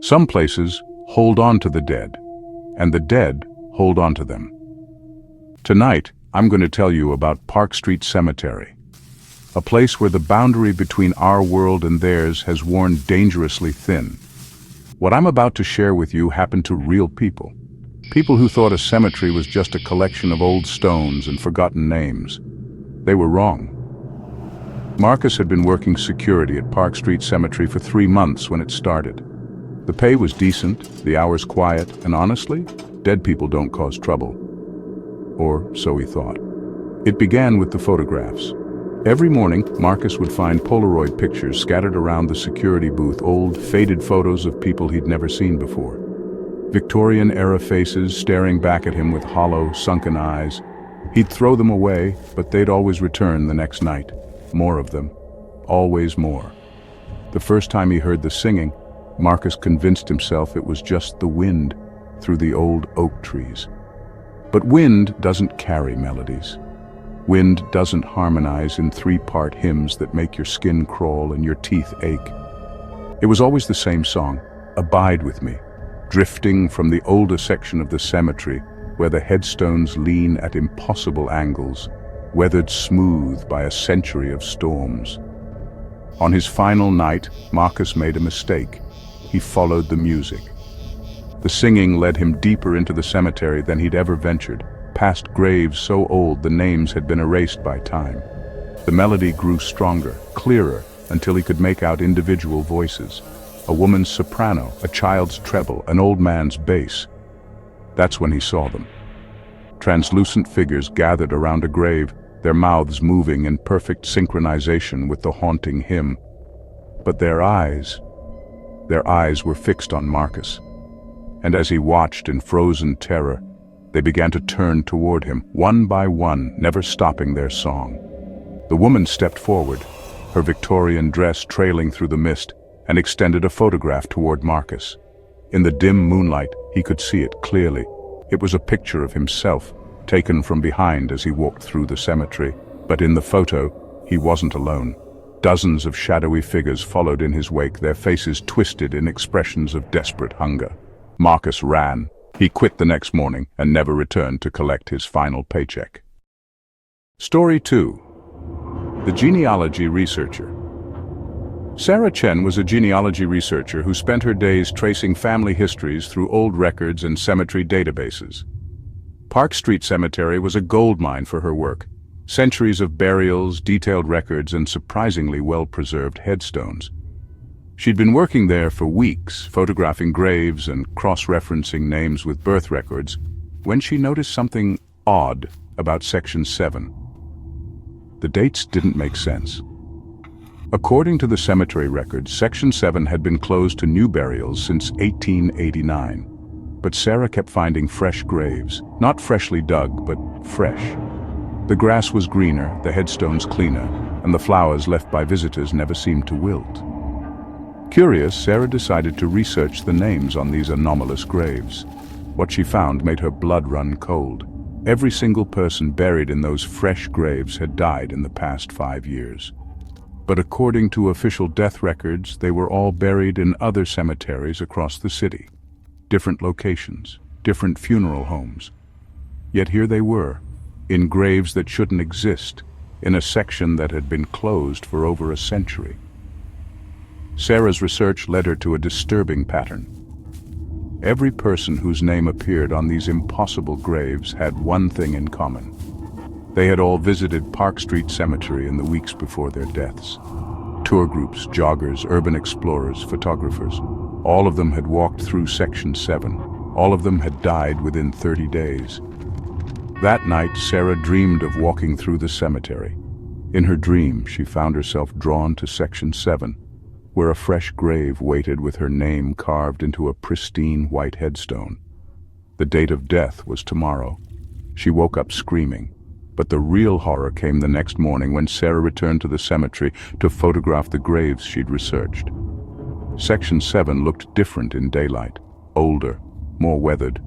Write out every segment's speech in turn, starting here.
Some places hold on to the dead, and the dead hold on to them. Tonight, I'm going to tell you about Park Street Cemetery, a place where the boundary between our world and theirs has worn dangerously thin. What I'm about to share with you happened to real people. People who thought a cemetery was just a collection of old stones and forgotten names. They were wrong. Marcus had been working security at Park Street Cemetery for 3 months when it started. The pay was decent, the hours quiet, and honestly, dead people don't cause trouble. Or so he thought. It began with the photographs. Every morning, Marcus would find Polaroid pictures scattered around the security booth, old, faded photos of people he'd never seen before. Victorian-era faces staring back at him with hollow, sunken eyes. He'd throw them away, but they'd always return the next night. More of them. Always more. The first time he heard the singing, Marcus convinced himself it was just the wind through the old oak trees. But wind doesn't carry melodies. Wind doesn't harmonize in 3-part hymns that make your skin crawl and your teeth ache. It was always the same song, Abide With Me, drifting from the older section of the cemetery where the headstones lean at impossible angles, weathered smooth by a century of storms. On his final night, Marcus made a mistake. He followed the music. The singing led him deeper into the cemetery than he'd ever ventured, past graves so old the names had been erased by time. The melody grew stronger, clearer, until he could make out individual voices. A woman's soprano, a child's treble, an old man's bass. That's when he saw them. Translucent figures gathered around a grave, their mouths moving in perfect synchronization with the haunting hymn. But their eyes were fixed on Marcus. And as he watched in frozen terror, they began to turn toward him, one by one, never stopping their song. The woman stepped forward, her Victorian dress trailing through the mist, and extended a photograph toward Marcus. In the dim moonlight, he could see it clearly. It was a picture of himself, taken from behind as he walked through the cemetery. But in the photo, he wasn't alone. Dozens of shadowy figures followed in his wake, their faces twisted in expressions of desperate hunger. Marcus ran. He quit the next morning and never returned to collect his final paycheck. Story 2. The Genealogy Researcher. Sarah Chen was a genealogy researcher who spent her days tracing family histories through old records and cemetery databases. Park Street Cemetery was a goldmine for her work. Centuries of burials, detailed records, and surprisingly well-preserved headstones. She'd been working there for weeks, photographing graves and cross-referencing names with birth records, when she noticed something odd about Section 7. The dates didn't make sense. According to the cemetery records, Section 7 had been closed to new burials since 1889. But Sarah kept finding fresh graves, not freshly dug, but fresh. The grass was greener, the headstones cleaner, and the flowers left by visitors never seemed to wilt. Curious, Sarah decided to research the names on these anomalous graves. What she found made her blood run cold. Every single person buried in those fresh graves had died in the past 5 years. But according to official death records, they were all buried in other cemeteries across the city. Different locations, different funeral homes. Yet here they were, in graves that shouldn't exist, in a section that had been closed for over a century. Sarah's research led her to a disturbing pattern. Every person whose name appeared on these impossible graves had one thing in common. They had all visited Park Street Cemetery in the weeks before their deaths. Tour groups, joggers, urban explorers, photographers. All of them had walked through Section 7. All of them had died within 30 days. That night, Sarah dreamed of walking through the cemetery. In her dream, she found herself drawn to Section 7, where a fresh grave waited with her name carved into a pristine white headstone. The date of death was tomorrow. She woke up screaming. But the real horror came the next morning when Sarah returned to the cemetery to photograph the graves she'd researched. Section 7 looked different in daylight, older, more weathered.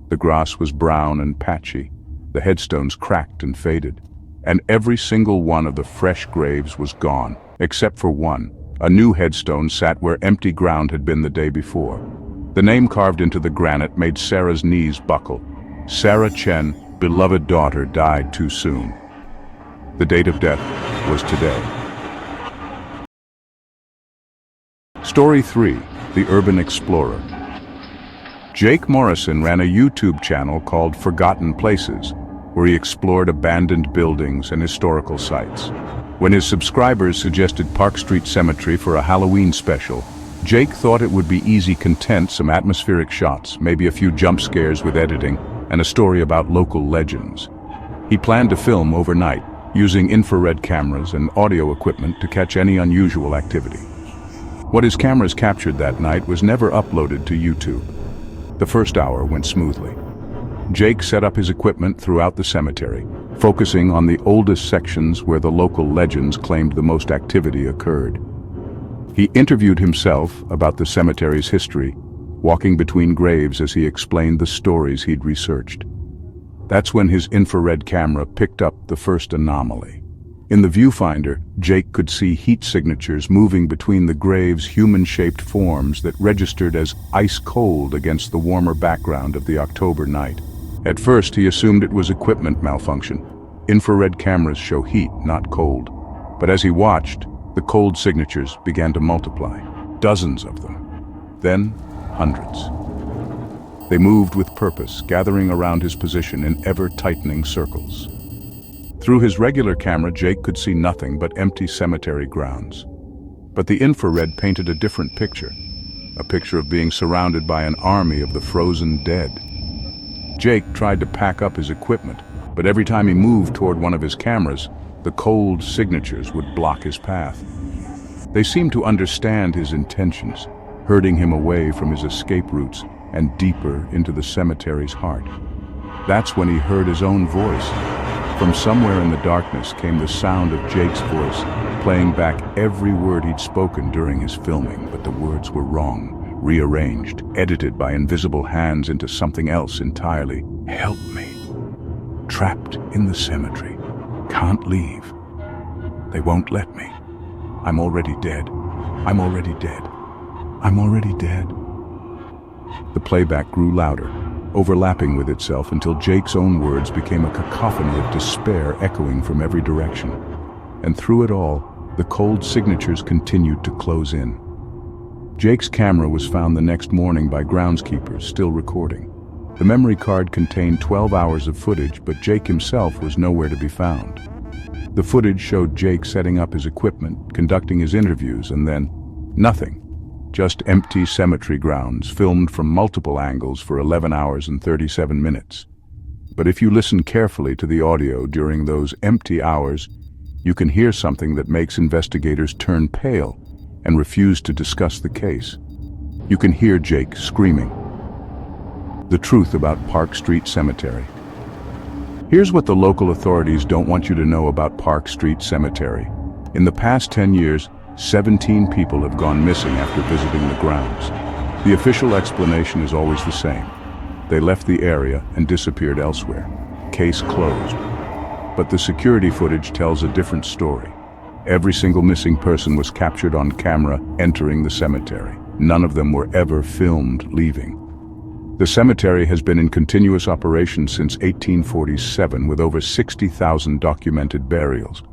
The grass was brown and patchy, the headstones cracked and faded, and every single one of the fresh graves was gone, except for one, A new headstone sat where empty ground had been the day before. The name carved into the granite made Sarah's knees buckle. Sarah Chen, beloved daughter, died too soon. The date of death was today. Story 3. The Urban Explorer. Jake Morrison ran a YouTube channel called Forgotten Places, where he explored abandoned buildings and historical sites. When his subscribers suggested Park Street Cemetery for a Halloween special, Jake thought it would be easy content, some atmospheric shots, maybe a few jump scares with editing, and a story about local legends. He planned to film overnight, using infrared cameras and audio equipment to catch any unusual activity. What his cameras captured that night was never uploaded to YouTube. The first hour went smoothly. Jake set up his equipment throughout the cemetery, focusing on the oldest sections where the local legends claimed the most activity occurred. He interviewed himself about the cemetery's history, walking between graves as he explained the stories he'd researched. That's when his infrared camera picked up the first anomaly. In the viewfinder, Jake could see heat signatures moving between the graves' human-shaped forms that registered as ice-cold against the warmer background of the October night. At first, he assumed it was equipment malfunction. Infrared cameras show heat, not cold. But as he watched, the cold signatures began to multiply. Dozens of them. Then, hundreds. They moved with purpose, gathering around his position in ever-tightening circles. Through his regular camera, Jake could see nothing but empty cemetery grounds. But the infrared painted a different picture. A picture of being surrounded by an army of the frozen dead. Jake tried to pack up his equipment, but every time he moved toward one of his cameras, the cold signatures would block his path. They seemed to understand his intentions, herding him away from his escape routes and deeper into the cemetery's heart. That's when he heard his own voice. From somewhere in the darkness came the sound of Jake's voice, playing back every word he'd spoken during his filming, but the words were wrong. Rearranged, edited by invisible hands into something else entirely. Help me. Trapped in the cemetery. Can't leave. They won't let me. I'm already dead. I'm already dead. I'm already dead. The playback grew louder, overlapping with itself until Jake's own words became a cacophony of despair echoing from every direction. And through it all, the cold signatures continued to close in. Jake's camera was found the next morning by groundskeepers, still recording. The memory card contained 12 hours of footage, but Jake himself was nowhere to be found. The footage showed Jake setting up his equipment, conducting his interviews, and then nothing. Just empty cemetery grounds, filmed from multiple angles for 11 hours and 37 minutes. But if you listen carefully to the audio during those empty hours, you can hear something that makes investigators turn pale and refuse to discuss the case. You can hear Jake screaming. The truth about Park Street Cemetery. Here's what the local authorities don't want you to know about Park Street Cemetery. In the past 10 years, 17 people have gone missing after visiting the grounds. The official explanation is always the same. They left the area and disappeared elsewhere. Case closed. But the security footage tells a different story. Every single missing person was captured on camera entering the cemetery. None of them were ever filmed leaving. The cemetery has been in continuous operation since 1847 with over 60,000 documented burials.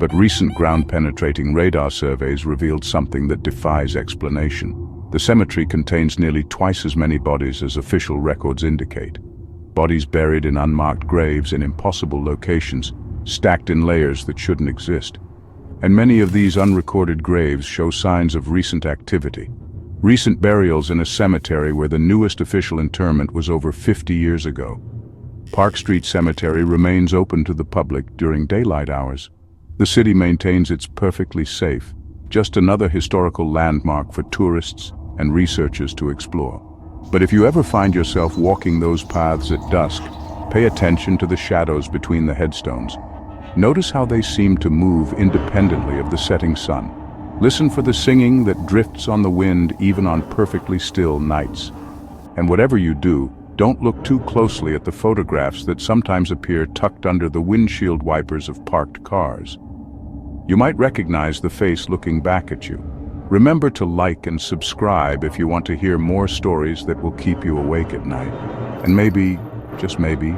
But recent ground-penetrating radar surveys revealed something that defies explanation. The cemetery contains nearly twice as many bodies as official records indicate. Bodies buried in unmarked graves in impossible locations, stacked in layers that shouldn't exist. And many of these unrecorded graves show signs of recent activity. Recent burials in a cemetery where the newest official interment was over 50 years ago. Park Street Cemetery remains open to the public during daylight hours. The city maintains it's perfectly safe, just another historical landmark for tourists and researchers to explore. But if you ever find yourself walking those paths at dusk, pay attention to the shadows between the headstones. Notice how they seem to move independently of the setting sun. Listen for the singing that drifts on the wind even on perfectly still nights. And whatever you do, don't look too closely at the photographs that sometimes appear tucked under the windshield wipers of parked cars. You might recognize the face looking back at you. Remember to like and subscribe if you want to hear more stories that will keep you awake at night. And maybe, just maybe,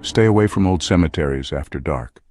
stay away from old cemeteries after dark.